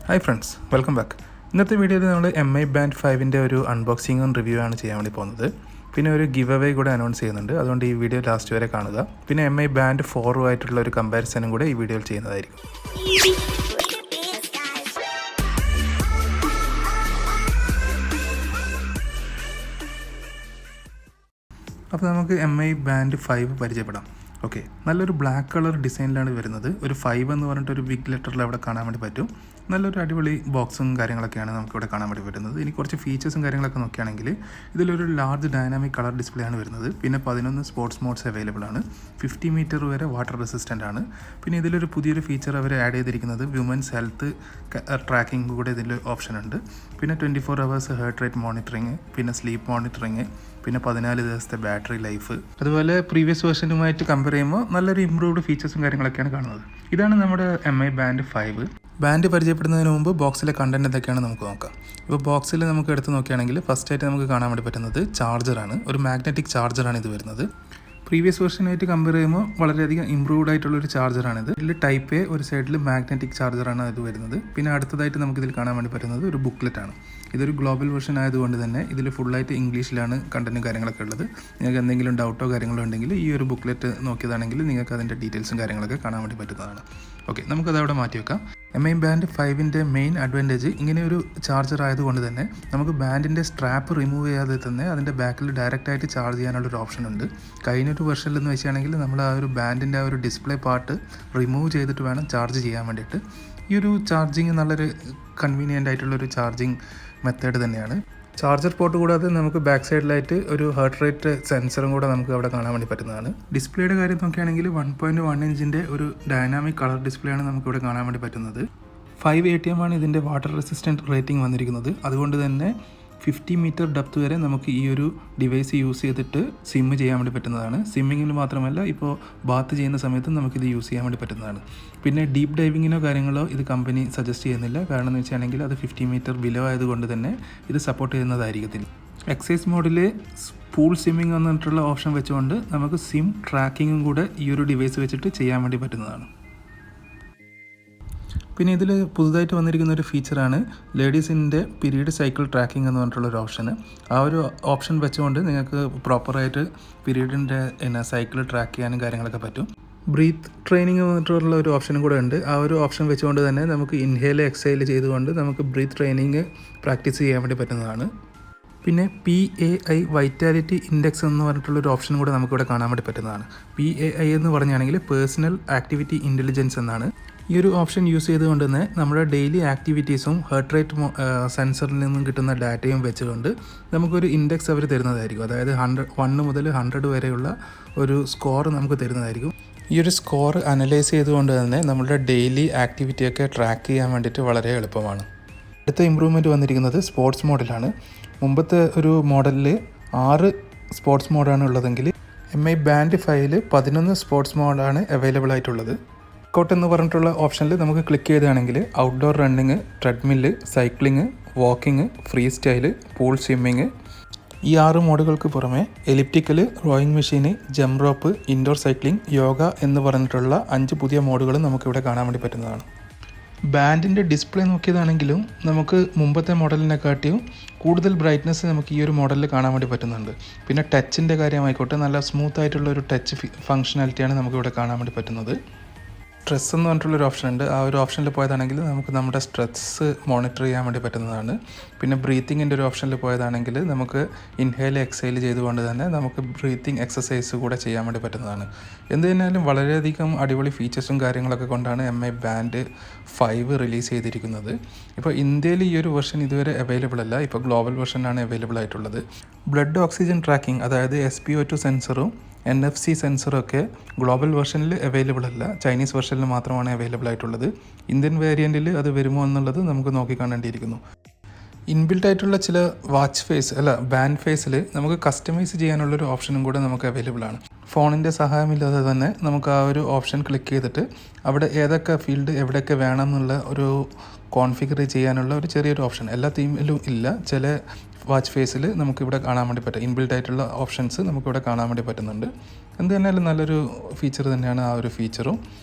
Hi friends, welcome back. ഇന്നത്തെ വീഡിയോയിൽ നമ്മൾ MI Band 5ൻ്റെ ഒരു അൺബോക്സിങ്ങും റിവ്യൂ ആണ് ചെയ്യാൻ വേണ്ടി പോകുന്നത്. പിന്നെ ഒരു ഗിവ് അവേ കൂടെ അനൗൺസ് ചെയ്യുന്നുണ്ട്, അതുകൊണ്ട് ഈ വീഡിയോ ലാസ്റ്റ് വരെ കാണുക. പിന്നെ MI Band 4 ആയിട്ടുള്ള ഒരു കമ്പാരിസണും കൂടെ ഈ വീഡിയോയിൽ ചെയ്യുന്നതായിരിക്കും. അപ്പോൾ നമുക്ക് MI Band 5 പരിചയപ്പെടാം. ഓക്കെ, നല്ലൊരു ബ്ലാക്ക് കളർ ഡിസൈനിലാണ് വരുന്നത്. ഒരു 5 എന്ന് പറഞ്ഞിട്ടൊരു ബിഗ് ലെറ്ററിൽ അവിടെ കാണാൻ വേണ്ടി പറ്റും. നല്ലൊരു അടിപൊളി ബോക്സും കാര്യങ്ങളൊക്കെയാണ് നമുക്കിവിടെ കാണാൻ വേണ്ടി പറ്റുന്നത്. ഇനി കുറച്ച് ഫീച്ചേഴ്സും കാര്യങ്ങളൊക്കെ നോക്കുകയാണെങ്കിൽ ഇതിലൊരു ലാർജ് ഡൈനാമിക് കളർ ഡിസ്പ്ലേ ആണ് വരുന്നത്. പിന്നെ 11 സ്പോർട്സ് മോഡ്സ് അവൈലബിൾ ആണ്. 50 മീറ്റർ വരെ വാട്ടർ റെസിസ്റ്റൻ്റ് ആണ്. പിന്നെ ഇതിലൊരു പുതിയൊരു ഫീച്ചർ അവർ ആഡ് ചെയ്തിരിക്കുന്നത് വിമൻസ് ഹെൽത്ത് ട്രാക്കിംഗ് കൂടെ ഇതിൽ ഓപ്ഷൻ ഉണ്ട്. പിന്നെ 24 hours ഹേർട്ട് റേറ്റ് മോണിറ്ററിങ്, പിന്നെ സ്ലീപ്പ് മോണിറ്ററിങ്, പിന്നെ 14 ദിവസത്തെ ബാറ്ററി ലൈഫ്. അതുപോലെ പ്രീവിയസ് വേർഷനുമായിട്ട് കമ്പയർ ചെയ്യുമ്പോൾ നല്ലൊരു ഇമ്പ്രൂവ്ഡ് ഫീച്ചേഴ്സും കാര്യങ്ങളൊക്കെയാണ് കാണുന്നത്. ഇതാണ് നമ്മുടെ MI Band 5. ബാൻഡ് പരിചയപ്പെടുന്നതിന് മുമ്പ് ബോക്സിലെ കണ്ടന്റ് എന്തൊക്കെയാണ് നമുക്ക് നോക്കാം. ഇപ്പോൾ ബോക്സിൽ നമുക്ക് എടുത്ത് നോക്കുകയാണെങ്കിൽ ഫസ്റ്റായിട്ട് നമുക്ക് കാണാൻ വേണ്ടി പറ്റുന്നത് ചാർജറാണ്. ഒരു മാഗ്നറ്റിക് ചാർജറാണ് ഇത് വരുന്നത്. പ്രീവിയസ് വേർഷനായിട്ട് കമ്പയർ ചെയ്യുമ്പോൾ വളരെയധികം ഇമ്പ്രൂവ്ഡ് ആയിട്ടുള്ളൊരു ചാർജറാണിത്. ഇതിൽ ടൈപ്പ് എ, ഒരു സൈഡിൽ മാഗ്നറ്റിക് ചാർജറാണ് ഇത് വരുന്നത്. പിന്നെ അടുത്തതായിട്ട് നമുക്കിതിൽ കാണാൻ വേണ്ടി പറ്റുന്നത് ഒരു ബുക്ക്ലെറ്റ് ആണ്. ഇതൊരു ഗ്ലോബൽ വേർഷൻ ആയതുകൊണ്ട് തന്നെ ഇതിൽ ഫുള്ളായിട്ട് ഇംഗ്ലീഷിലാണ് കണ്ടന്റും കാര്യങ്ങളൊക്കെ ഉള്ളത്. നിങ്ങൾക്ക് എന്തെങ്കിലും ഡൗട്ടോ കാര്യങ്ങളോ ഉണ്ടെങ്കിൽ ഈ ഒരു ബുക്ക്ലെറ്റ് നോക്കിയതാണെങ്കിൽ നിങ്ങൾക്ക് അതിൻ്റെ ഡീറ്റെയിൽസും കാര്യങ്ങളൊക്കെ കാണാൻ വേണ്ടി പറ്റുന്നതാണ്. ഓക്കെ, നമുക്കതവിടെ മാറ്റി വെക്കാം. MI Band 5ൻ്റെ മെയിൻ അഡ്വാൻറ്റേജ് ഇങ്ങനെ ഒരു ചാർജർ ആയതുകൊണ്ട് തന്നെ നമുക്ക് ബാൻഡിൻ്റെ സ്ട്രാപ്പ് റിമൂവ് ചെയ്യാതെ തന്നെ അതിൻ്റെ ബാക്കിൽ ഡയറക്റ്റായിട്ട് ചാർജ് ചെയ്യാനുള്ളൊരു ഓപ്ഷൻ ഉണ്ട്. കഴിഞ്ഞൊരു വെർഷനിൽ എന്ന് വെച്ചാണെങ്കിൽ നമ്മൾ ആ ഒരു ബാൻഡിൻ്റെ ആ ഒരു ഡിസ്പ്ലേ പാർട്ട് റിമൂവ് ചെയ്തിട്ട് വേണം ചാർജ് ചെയ്യാൻ വേണ്ടിയിട്ട്. ഈ ഒരു ചാർജിങ് നല്ലൊരു കൺവീനിയൻ്റ് ആയിട്ടുള്ളൊരു ചാർജിങ് മെത്തേഡ് തന്നെയാണ്. ചാർജർ പോർട്ട് കൂടാതെ നമുക്ക് ബാക്ക് സൈഡിലായിട്ട് ഒരു ഹാർട്ട് റേറ്റ് സെൻസറും കൂടെ നമുക്ക് അവിടെ കാണാൻ വേണ്ടി പറ്റുന്നതാണ്. ഡിസ്പ്ലേയുടെ കാര്യം നോക്കുകയാണെങ്കിൽ 1.1 ഇഞ്ചിൻ്റെ ഒരു ഡൈനാമിക് കളർ ഡിസ്പ്ലേ ആണ് നമുക്കിവിടെ കാണാൻ വേണ്ടി പറ്റുന്നത്. 5 ATM ആണ് ഇതിൻ്റെ വാട്ടർ റെസിസ്റ്റൻറ്റ് റേറ്റിംഗ് വന്നിരിക്കുന്നത്. അതുകൊണ്ട് തന്നെ 50 മീറ്റർ ഡെപ്ത് വരെ നമുക്ക് ഈ ഒരു ഡിവൈസ് യൂസ് ചെയ്തിട്ട് സിം ചെയ്യാൻ വേണ്ടി പറ്റുന്നതാണ്. സിമ്മിങ്ങിൽ മാത്രമല്ല, ഇപ്പോൾ ബാത്ത് ചെയ്യുന്ന സമയത്ത് നമുക്കിത് യൂസ് ചെയ്യാൻ വേണ്ടി പറ്റുന്നതാണ്. പിന്നെ ഡീപ്പ് ഡൈവിങ്ങിനോ കാര്യങ്ങളോ ഇത് കമ്പനി സജസ്റ്റ് ചെയ്യുന്നില്ല. കാരണം എന്ന് വെച്ചാണെങ്കിൽ അത് 50 മീറ്റർ ബിലോ ആയതുകൊണ്ട് തന്നെ ഇത് സപ്പോർട്ട് ചെയ്യുന്നതായിരിക്കത്തില്ല. എക്സൈസ് മോഡിൽ പൂൾ സിമ്മിങ് എന്നിട്ടുള്ള ഓപ്ഷൻ വെച്ചുകൊണ്ട് നമുക്ക് സിം ട്രാക്കിങ്ങും കൂടെ ഈ ഒരു ഡിവൈസ് വെച്ചിട്ട് ചെയ്യാൻ വേണ്ടി പറ്റുന്നതാണ്. പിന്നെ ഇതിൽ പുതുതായിട്ട് വന്നിരിക്കുന്ന ഒരു ഫീച്ചറാണ് ലേഡീസിൻ്റെ പീരീഡ് സൈക്കിൾ ട്രാക്കിംഗ് എന്ന് പറഞ്ഞിട്ടുള്ളൊരു ഓപ്ഷൻ. ആ ഒരു ഓപ്ഷൻ വെച്ചുകൊണ്ട് നിങ്ങൾക്ക് പ്രോപ്പറായിട്ട് പീരീഡിൻ്റെ സൈക്കിൾ ട്രാക്ക് ചെയ്യാനും കാര്യങ്ങളൊക്കെ പറ്റും. ബ്രീത്ത് ട്രെയിനിങ് പറഞ്ഞിട്ടുള്ള ഒരു ഓപ്ഷനും കൂടെ ഉണ്ട്. ആ ഒരു ഓപ്ഷൻ വെച്ചുകൊണ്ട് തന്നെ നമുക്ക് ഇൻഹേൽ എക്സൈൽ ചെയ്തുകൊണ്ട് നമുക്ക് ബ്രീത്ത് ട്രെയിനിങ് പ്രാക്ടീസ് ചെയ്യാൻ വേണ്ടി പറ്റുന്നതാണ്. പിന്നെ PAI വൈറ്റാലിറ്റി ഇൻഡെക്സ് എന്ന് പറഞ്ഞിട്ടുള്ളൊരു ഓപ്ഷൻ കൂടെ നമുക്കിവിടെ കാണാൻ വേണ്ടി പറ്റുന്നതാണ്. PAI എന്ന് പറഞ്ഞാണെങ്കിൽ പേഴ്സണൽ ആക്ടിവിറ്റി ഇൻ്റലിജൻസ് എന്നാണ്. ഈ ഒരു ഓപ്ഷൻ യൂസ് ചെയ്തുകൊണ്ട് തന്നെ നമ്മുടെ ഡെയിലി ആക്ടിവിറ്റീസും ഹാർട്ട് റേറ്റ് സെൻസറിൽ നിന്നും കിട്ടുന്ന ഡാറ്റയും വെച്ചുകൊണ്ട് നമുക്കൊരു ഇൻഡെക്സ് അവർ തരുന്നതായിരിക്കും. അതായത് 1 മുതൽ 100 വരെയുള്ള ഒരു സ്കോർ നമുക്ക് തരുന്നതായിരിക്കും. ഈ ഒരു സ്കോർ അനലൈസ് ചെയ്തുകൊണ്ട് തന്നെ നമ്മുടെ ഡെയിലി ആക്ടിവിറ്റിയൊക്കെ ട്രാക്ക് ചെയ്യാൻ വേണ്ടിയിട്ട് വളരെ എളുപ്പമാണ്. അടുത്ത ഇമ്പ്രൂവ്മെൻറ്റ് വന്നിരിക്കുന്നത് സ്പോർട്സ് മോഡിലാണ്. മുമ്പത്തെ ഒരു മോഡലിൽ 6 സ്പോർട്സ് മോഡാണ് ഉള്ളതെങ്കിൽ MI Band 5ൽ 11 സ്പോർട്സ് മോഡാണ് അവൈലബിൾ ആയിട്ടുള്ളത്. വർക്കൗട്ട് എന്ന് പറഞ്ഞിട്ടുള്ള ഓപ്ഷനിൽ നമുക്ക് ക്ലിക്ക് ചെയ്താണെങ്കിൽ outdoor running, treadmill, cycling, walking, freestyle, pool swimming, ഈ 6 മോഡുകൾക്ക് പുറമെ elliptical, rowing machine, jump rope, indoor cycling, yoga എന്ന് പറഞ്ഞിട്ടുള്ള 5 പുതിയ മോഡുകളും നമുക്കിവിടെ കാണാൻ വേണ്ടി പറ്റുന്നതാണ്. ബാൻഡിൻ്റെ ഡിസ്പ്ലേ നോക്കിയതാണെങ്കിലും നമുക്ക് മുമ്പത്തെ മോഡലിനെക്കാട്ടിയും കൂടുതൽ ബ്രൈറ്റ്നസ് നമുക്ക് ഈ ഒരു മോഡലിൽ കാണാൻ വേണ്ടി പറ്റുന്നുണ്ട്. പിന്നെ ടച്ചിൻ്റെ കാര്യമായിക്കോട്ടെ, നല്ല സ്മൂത്ത് ആയിട്ടുള്ള ഒരു ടച്ച് ഫങ്ഷനാലിറ്റിയാണ് നമുക്കിവിടെ കാണാൻ വേണ്ടി പറ്റുന്നത്. സ്ട്രെസ് എന്ന് പറഞ്ഞിട്ടുള്ളൊരു ഓപ്ഷൻ ഉണ്ട്. ആ ഒരു ഓപ്ഷനിൽ പോയതാണെങ്കിൽ നമുക്ക് നമ്മുടെ സ്ട്രെസ് മോണിറ്റർ ചെയ്യാൻ വേണ്ടി പറ്റുന്നതാണ്. പിന്നെ ബ്രീത്തിങ്ങിൻ്റെ ഒരു ഓപ്ഷനിൽ പോയതാണെങ്കിൽ നമുക്ക് ഇൻഹേൽ എക്സൈൽ ചെയ്തുകൊണ്ട് തന്നെ നമുക്ക് ബ്രീത്തിങ് എക്സസൈസ് കൂടെ ചെയ്യാൻ വേണ്ടി പറ്റുന്നതാണ്. എന്ത് തന്നെയാലും വളരെയധികം അടിപൊളി ഫീച്ചേഴ്സും കാര്യങ്ങളൊക്കെ കൊണ്ടാണ് MI Band 5 റിലീസ് ചെയ്തിരിക്കുന്നത്. ഇപ്പോൾ ഇന്ത്യയിൽ ഈ ഒരു വെർഷൻ ഇതുവരെ അവൈലബിൾ അല്ല. ഇപ്പോൾ ഗ്ലോബൽ വെർഷനാണ് അവൈലബിൾ ആയിട്ടുള്ളത്. ബ്ലഡ് ഓക്സിജൻ ട്രാക്കിംഗ്, അതായത് SpO2 സെൻസറും NFC സെൻസറൊക്കെ ഗ്ലോബൽ വെർഷനിൽ അവൈലബിൾ അല്ല. ചൈനീസ് വെർഷനിൽ മാത്രമാണ് അവൈലബിൾ ആയിട്ടുള്ളത്. ഇന്ത്യൻ വേരിയൻറ്റിൽ അത് വരുമോ എന്നുള്ളത് നമുക്ക് നോക്കിക്കാണേണ്ടിയിരിക്കുന്നു. ഇൻബിൽട്ട് ആയിട്ടുള്ള ചില ബാൻഡ് ഫേസിൽ നമുക്ക് കസ്റ്റമൈസ് ചെയ്യാനുള്ളൊരു ഓപ്ഷനും കൂടെ നമുക്ക് അവൈലബിൾ ആണ്. ഫോണിൻ്റെ സഹായമില്ലാതെ തന്നെ നമുക്ക് ആ ഒരു ഓപ്ഷൻ ക്ലിക്ക് ചെയ്തിട്ട് അവിടെ ഏതൊക്കെ ഫീൽഡ് എവിടെയൊക്കെ വേണം എന്നുള്ള ഒരു കോൺഫിഗർ ചെയ്യാനുള്ള ഒരു ചെറിയൊരു ഓപ്ഷൻ എല്ലാ തീമിലും ഇല്ല. ചില വാച്ച് ഫേസിൽ നമുക്കിവിടെ കാണാൻ വേണ്ടി പറ്റും. ഇൻബിൽട്ട് ആയിട്ടുള്ള ഓപ്ഷൻസ് നമുക്കിവിടെ കാണാൻ വേണ്ടി പറ്റുന്നുണ്ട്. എന്ത് തന്നെയാലും നല്ലൊരു ഫീച്ചർ തന്നെയാണ് ആ ഒരു ഫീച്ചറും.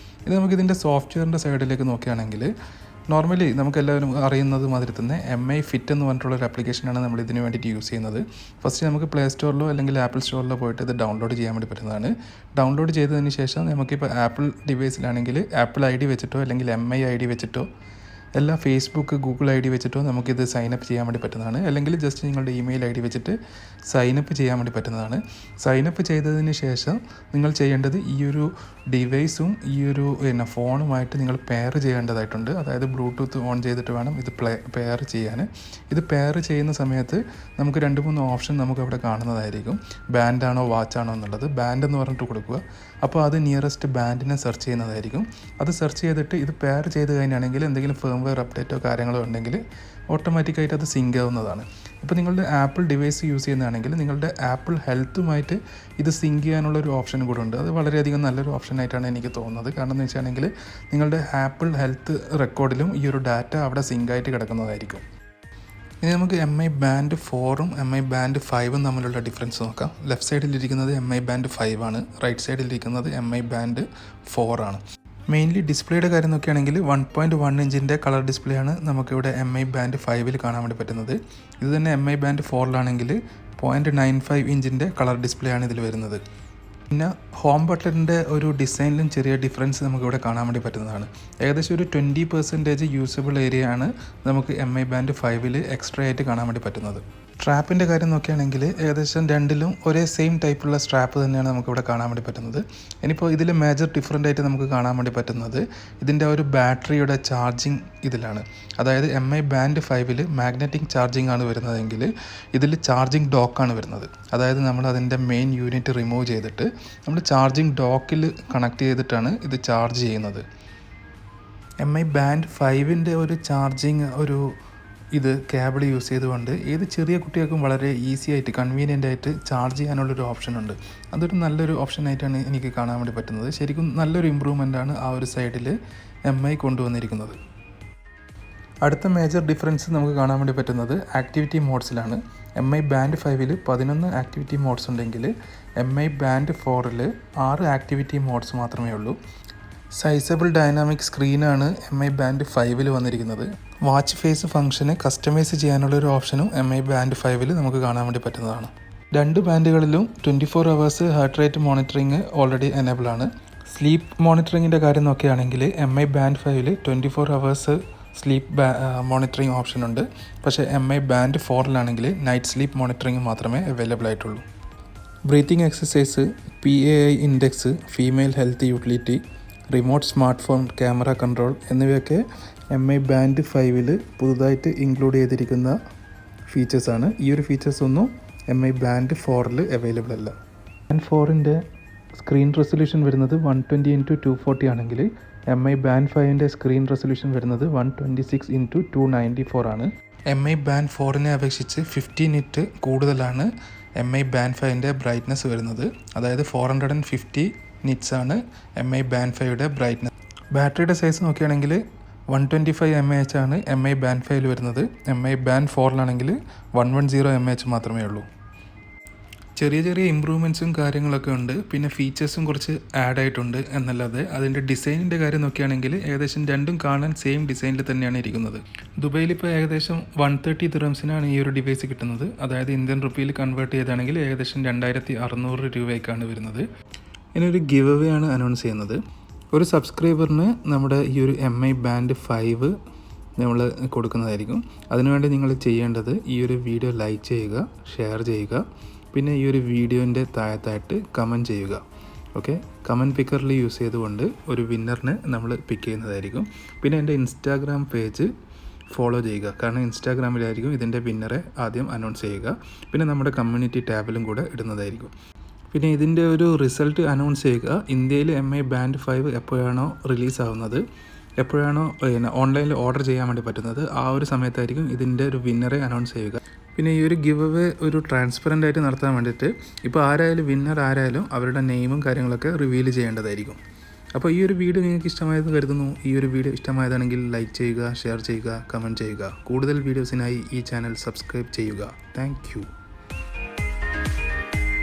ഇത് നമുക്കിതിൻ്റെ സോഫ്റ്റ്വെയറിൻ്റെ സൈഡിലേക്ക് നോക്കുകയാണെങ്കിൽ നോർമലി നമുക്കെല്ലാവരും അറിയുന്നത് മാതിരി തന്നെ MI ഫിറ്റ് എന്ന് പറഞ്ഞിട്ടുള്ളൊരു ആപ്ലിക്കേഷനാണ് നമ്മൾ ഇതിന് വേണ്ടിയിട്ട് യൂസ് ചെയ്യുന്നത്. ഫസ്റ്റ് നമുക്ക് പ്ലേ സ്റ്റോറിലോ അല്ലെങ്കിൽ ആപ്പിൾ സ്റ്റോറിലോ പോയിട്ട് ഇത് ഡൗൺലോഡ് ചെയ്യാൻ വേണ്ടി പറ്റുന്നതാണ്. ഡൗൺലോഡ് ചെയ്തതിന് ശേഷം നമുക്കിപ്പോൾ ആപ്പിൾ ഡിവൈസിലാണെങ്കിൽ ആപ്പിൾ ID വെച്ചിട്ടോ അല്ലെങ്കിൽ MI ID വെച്ചിട്ടോ എല്ലാ ഫേസ്ബുക്ക് ഗൂഗിൾ ID വെച്ചിട്ടോ നമുക്കിത് സൈനപ്പ് ചെയ്യാൻ വേണ്ടി പറ്റുന്നതാണ്. അല്ലെങ്കിൽ ജസ്റ്റ് നിങ്ങളുടെ ഇമെയിൽ ID വെച്ചിട്ട് സൈനപ്പ് ചെയ്യാൻ വേണ്ടി പറ്റുന്നതാണ്. സൈനപ്പ് ചെയ്തതിന് ശേഷം നിങ്ങൾ ചെയ്യേണ്ടത് ഈ ഒരു ഡിവൈസും ഈ ഒരു ഫോണുമായിട്ട് നിങ്ങൾ പെയർ ചെയ്യേണ്ടതായിട്ടുണ്ട്. അതായത് ബ്ലൂടൂത്ത് ഓൺ ചെയ്തിട്ട് വേണം ഇത് പെയർ ചെയ്യാൻ. ഇത് പെയർ ചെയ്യുന്ന സമയത്ത് നമുക്ക് 2-3 ഓപ്ഷൻ നമുക്ക് അവിടെ കാണുന്നതായിരിക്കും. ബാൻഡാണോ വാച്ചാണോ എന്നുള്ളത്. ബാൻഡ് എന്ന് പറഞ്ഞിട്ട് കൊടുക്കുക. അപ്പോൾ അത് നിയറസ്റ്റ് ബാൻഡിനെ സെർച്ച് ചെയ്യുന്നതായിരിക്കും. അത് സെർച്ച് ചെയ്തിട്ട് ഇത് പെയർ ചെയ്ത് കഴിഞ്ഞാണെങ്കിൽ എന്തെങ്കിലും ഫേംവെയർ അപ്ഡേറ്റോ കാര്യങ്ങളോ ഉണ്ടെങ്കിൽ ഓട്ടോമാറ്റിക്കായിട്ട് അത് സിങ്ക് ആവുന്നതാണ്. ഇപ്പോൾ നിങ്ങളുടെ ആപ്പിൾ ഡിവൈസ് യൂസ് ചെയ്യുന്നതാണെങ്കിൽ നിങ്ങളുടെ ആപ്പിൾ ഹെൽത്തുമായിട്ട് ഇത് സിങ്ക് ചെയ്യാനുള്ളൊരു ഓപ്ഷൻ കൂടെ ഉണ്ട്. അത് വളരെയധികം നല്ലൊരു ഓപ്ഷനായിട്ടാണ് എനിക്ക് തോന്നുന്നത്. കാരണം എന്ന് വെച്ചാണെങ്കിൽ നിങ്ങളുടെ ആപ്പിൾ ഹെൽത്ത് റെക്കോർഡിലും ഈ ഒരു ഡാറ്റ അവിടെ സിങ്കായിട്ട് കിടക്കുന്നതായിരിക്കും. ഇനി നമുക്ക് MI ബാൻഡ് 4ഉം MI ബാൻഡ് 5ഉം തമ്മിലുള്ള ഡിഫറൻസ് നോക്കാം. ലെഫ്റ്റ് സൈഡിലിരിക്കുന്നത് MI ബാൻഡ് 5 ആണ്, റൈറ്റ് സൈഡിലിരിക്കുന്നത് MI ബാൻഡ് 4 ആണ്. മെയിൻലി ഡിസ്പ്ലേയുടെ കാര്യം നോക്കുകയാണെങ്കിൽ 1.1 ഇഞ്ചിൻ്റെ കളർ ഡിസ്പ്ലേ ആണ് നമുക്കിവിടെ MI ബാൻഡ് 5ൽ കാണാൻ വേണ്ടി പറ്റുന്നത്. ഇത് തന്നെ MI ബാൻഡ് 4ലാണെങ്കിൽ 0.95 ഇഞ്ചിൻ്റെ കളർ ഡിസ്പ്ലേ ആണ് ഇതിൽ വരുന്നത്. പിന്നെ ഹോം ബട്ടണിൻ്റെ ഒരു ഡിസൈനിലും ചെറിയ ഡിഫറൻസ് നമുക്കിവിടെ കാണാൻ വേണ്ടി പറ്റുന്നതാണ്. ഏകദേശം ഒരു 20% യൂസബിൾ ഏരിയ ആണ് നമുക്ക് MI ബാൻഡ് 5ൽ എക്സ്ട്രാ ആയിട്ട് കാണാൻ വേണ്ടി പറ്റുന്നത്. സ്ട്രാപ്പിൻ്റെ കാര്യം നോക്കുകയാണെങ്കിൽ ഏകദേശം രണ്ടിലും ഒരേ സെയിം ടൈപ്പുള്ള സ്ട്രാപ്പ് തന്നെയാണ് നമുക്കിവിടെ കാണാൻ വേണ്ടി പറ്റുന്നത്. ഇനിയിപ്പോൾ ഇതിൽ മേജർ ഡിഫറൻ്റ് ആയിട്ട് നമുക്ക് കാണാൻ വേണ്ടി പറ്റുന്നത് ഇതിൻ്റെ ഒരു ബാറ്ററിയുടെ ചാർജിങ് ഇതിലാണ്. അതായത് MI ബാൻഡ് 5ൽ മാഗ്നറ്റിക് ചാർജിങ് ആണ് വരുന്നതെങ്കിൽ ഇതിൽ ചാർജിങ് ഡോക്കാണ് വരുന്നത്. അതായത് നമ്മൾ അതിൻ്റെ മെയിൻ യൂണിറ്റ് റിമൂവ് ചെയ്തിട്ട് നമ്മൾ ചാർജിങ് ഡോക്കിൽ കണക്ട് ചെയ്തിട്ടാണ് ഇത് ചാർജ് ചെയ്യുന്നത്. MI ബാൻഡ് 5ൻ്റെ ഒരു ചാർജിങ് ഒരു ഇത് കേബിൾ യൂസ് ചെയ്തുകൊണ്ട് ഏത് ചെറിയ കുട്ടികൾക്കും വളരെ ഈസി ആയിട്ട് കൺവീനിയൻ്റ് ആയിട്ട് ചാർജ് ചെയ്യാനുള്ളൊരു ഓപ്ഷൻ ഉണ്ട്. അതൊരു നല്ലൊരു ഓപ്ഷനായിട്ടാണ് എനിക്ക് കാണാൻ വേണ്ടി പറ്റുന്നത്. ശരിക്കും നല്ലൊരു ഇമ്പ്രൂവ്മെൻ്റാണ് ആ ഒരു സൈഡിൽ MI കൊണ്ടുവന്നിരിക്കുന്നത്. അടുത്ത മേജർ ഡിഫറൻസ് നമുക്ക് കാണാൻ വേണ്ടി പറ്റുന്നത് ആക്ടിവിറ്റി മോഡ്സിലാണ്. MI ബാൻഡ് 5ൽ 11 ആക്ടിവിറ്റി മോഡ്സ് ഉണ്ടെങ്കിൽ MI ബാൻഡ് 4ൽ 6 ആക്ടിവിറ്റി മോഡ്സ് മാത്രമേ ഉള്ളൂ. സൈസബിൾ ഡൈനാമിക് സ്ക്രീനാണ് MI ബാൻഡ് 5ൽ വന്നിരിക്കുന്നത്. വാച്ച് ഫേസ് ഫംഗ്ഷന് കസ്റ്റമൈസ് ചെയ്യാനുള്ളൊരു ഓപ്ഷനും MI ബാൻഡ് 5ൽ നമുക്ക് കാണാൻ വേണ്ടി പറ്റുന്നതാണ്. 2 ബാൻഡുകളിലും 24 hours heart rate monitoring already enable ആണ്. സ്ലീപ്പ് മോണിറ്ററിങ്ങിൻ്റെ കാര്യം നോക്കുകയാണെങ്കിൽ MI ബാൻഡ് 5ൽ 24 hours സ്ലീപ്പ് മോണിറ്ററിങ് ഓപ്ഷൻ ഉണ്ട്. പക്ഷേ MI ബാൻഡ് 4ലാണെങ്കിൽ നൈറ്റ് സ്ലീപ്പ് മോണിറ്ററിങ് മാത്രമേ അവൈലബിൾ ആയിട്ടുള്ളൂ. Breathing exercise, PAI index, female health utility, remote smartphone camera control എന്നിവയൊക്കെ MI ബാൻഡ് 5ൽ പുതുതായിട്ട് ഇൻക്ലൂഡ് ചെയ്തിരിക്കുന്ന ഫീച്ചേഴ്സാണ്. ഈ ഒരു ഫീച്ചേഴ്സ് ഒന്നും MI ബാൻഡ് 4ൽ അവൈലബിൾ അല്ല. ബാൻഡ് 4ൻ്റെ സ്ക്രീൻ റെസൊല്യൂഷൻ വരുന്നത് 120x240 ആണെങ്കിൽ MI ബാൻഡ് 5ൻ്റെ സ്ക്രീൻ റെസൊല്യൂഷൻ വരുന്നത് 126x294 ആണ്. MI ബാൻഡ് 4നെ അപേക്ഷിച്ച് 15 nit കൂടുതലാണ് MI ബാൻഡ് 5ൻ്റെ ബ്രൈറ്റ്നസ് വരുന്നത്. അതായത് 450 nits ആണ് MI ബാൻഡ് 5യുടെ ബ്രൈറ്റ്നസ്. ബാറ്ററിയുടെ സൈസ് നോക്കുകയാണെങ്കിൽ 125 mAh ആണ് MI ബാൻഡ് 5ൽ വരുന്നത്. MI ബാൻഡ് 4ലാണെങ്കിൽ 110 mAh മാത്രമേ ഉള്ളൂ. ചെറിയ ചെറിയ ഇമ്പ്രൂവ്മെൻറ്റ്സും കാര്യങ്ങളൊക്കെ ഉണ്ട്. പിന്നെ ഫീച്ചേഴ്സും കുറച്ച് ആഡ് ആയിട്ടുണ്ട് എന്നല്ലാതെ അതിൻ്റെ ഡിസൈനിൻ്റെ കാര്യം നോക്കുകയാണെങ്കിൽ ഏകദേശം രണ്ടും കാണാൻ സെയിം ഡിസൈനിൽ തന്നെയാണ് ഇരിക്കുന്നത്. ദുബൈയിൽ ഇപ്പോൾ ഏകദേശം 130 ദിർഹംസിനാണ് ഈ ഒരു ഡിവൈസ് കിട്ടുന്നത്. അതായത് ഇന്ത്യൻ റുപ്പിയിൽ കൺവേർട്ട് ചെയ്താണെങ്കിൽ ഏകദേശം 2600 രൂപയ്ക്കാണ് വരുന്നത്. ഇതിനൊരു ഗിവ് അവേ ആണ് അനൗൺസ് ചെയ്യുന്നത്. ഒരു സബ്സ്ക്രൈബറിന് നമ്മുടെ ഈ ഒരു MI ബാൻഡ് 5 നമ്മൾ കൊടുക്കുന്നതായിരിക്കും. അതിനുവേണ്ടി നിങ്ങൾ ചെയ്യേണ്ടത് ഈ ഒരു വീഡിയോ ലൈക്ക് ചെയ്യുക, ഷെയർ ചെയ്യുക, പിന്നെ ഈ ഒരു വീഡിയോൻ്റെ താഴത്തായിട്ട് കമൻറ്റ് ചെയ്യുക. ഓക്കെ, കമൻറ്റ് പിക്കറിൽ യൂസ് ചെയ്തുകൊണ്ട് ഒരു വിന്നറിനെ നമ്മൾ പിക്ക് ചെയ്യുന്നതായിരിക്കും. പിന്നെ എൻ്റെ ഇൻസ്റ്റാഗ്രാം പേജ് ഫോളോ ചെയ്യുക. കാരണം ഇൻസ്റ്റാഗ്രാമിലായിരിക്കും ഇതിൻ്റെ വിന്നറെ ആദ്യം അനൗൺസ് ചെയ്യുക. പിന്നെ നമ്മുടെ കമ്മ്യൂണിറ്റി ടാബിലും കൂടെ ഇടുന്നതായിരിക്കും. പിന്നെ ഇതിൻ്റെ ഒരു റിസൾട്ട് അനൗൺസ് ചെയ്യുക. ഇന്ത്യയിൽ MI ബാൻഡ് 5 എപ്പോഴാണോ റിലീസാവുന്നത്, എപ്പോഴാണോ ഓൺലൈനിൽ ഓർഡർ ചെയ്യാൻ വേണ്ടി പറ്റുന്നത്, ആ ഒരു സമയത്തായിരിക്കും ഇതിൻ്റെ ഒരു വിന്നറെ അനൗൺസ് ചെയ്യുക. പിന്നെ ഈ ഒരു ഗിവ് അവേ ഒരു ട്രാൻസ്പെറൻ്റ് ആയിട്ട് നടത്താൻ വേണ്ടിയിട്ട് ഇപ്പോൾ ആരായാലും വിന്നർ ആരായാലും അവരുടെ നെയിമും കാര്യങ്ങളൊക്കെ റിവീൽ ചെയ്യേണ്ടതായിരിക്കും. അപ്പോൾ ഈ ഒരു വീഡിയോ നിങ്ങൾക്ക് ഇഷ്ടമായെന്ന് കരുതുന്നു. ഈ ഒരു വീഡിയോ ഇഷ്ടമായതാണെങ്കിൽ ലൈക്ക് ചെയ്യുക, ഷെയർ ചെയ്യുക, കമൻറ്റ് ചെയ്യുക. കൂടുതൽ വീഡിയോസിനായി ഈ ചാനൽ സബ്സ്ക്രൈബ് ചെയ്യുക. താങ്ക്